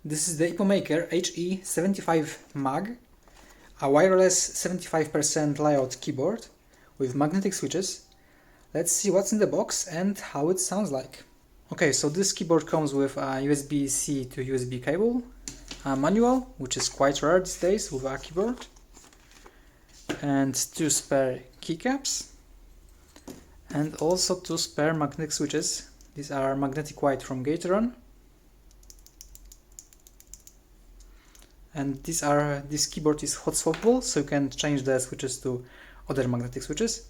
This is the Epomaker HE75 mag, a wireless 75% layout keyboard with magnetic switches. Let's see what's in the box and how it sounds like. Okay, so this keyboard comes with a USB-C to USB cable, a manual, which is quite rare these days with a keyboard, and 2 spare keycaps, and also 2 spare magnetic switches. These are magnetic white from Gateron. And this keyboard is hot swappable, so you can change the switches to other magnetic switches.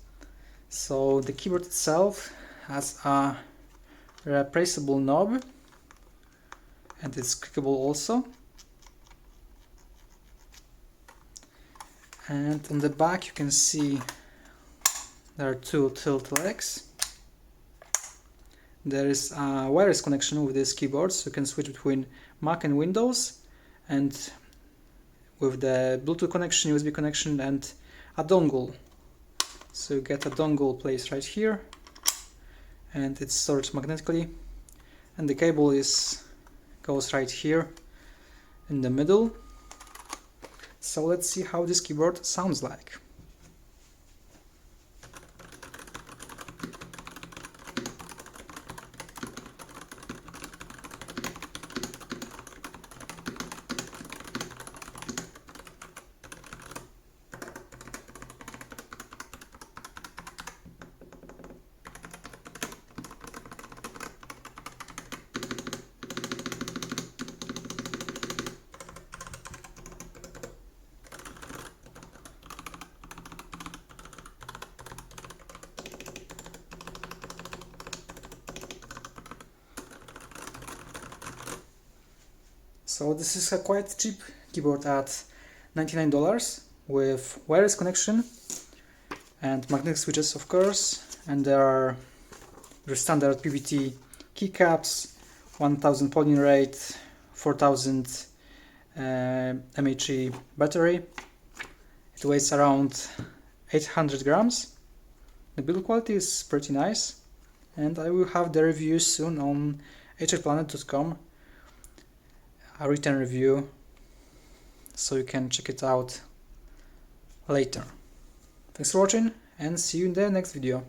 So the keyboard itself has a replaceable knob, and it's clickable also. And on the back you can see there are 2 tilt legs. There is a wireless connection with this keyboard, so you can switch between Mac and Windows, and with the Bluetooth connection, USB connection, and a dongle. So you get a dongle placed right here, and it's stored magnetically, and the cable goes right here in the middle. So let's see how this keyboard sounds like. So this is a quite cheap keyboard at $99 with wireless connection and magnetic switches, of course, and there are the standard PVT keycaps, 1000 polling rate, 4000 mAh battery. It weighs around 800 grams. The build quality is pretty nice, and I will have the review soon on HEplanet.com, a written review, so you can check it out later. Thanks for watching, and see you in the next video.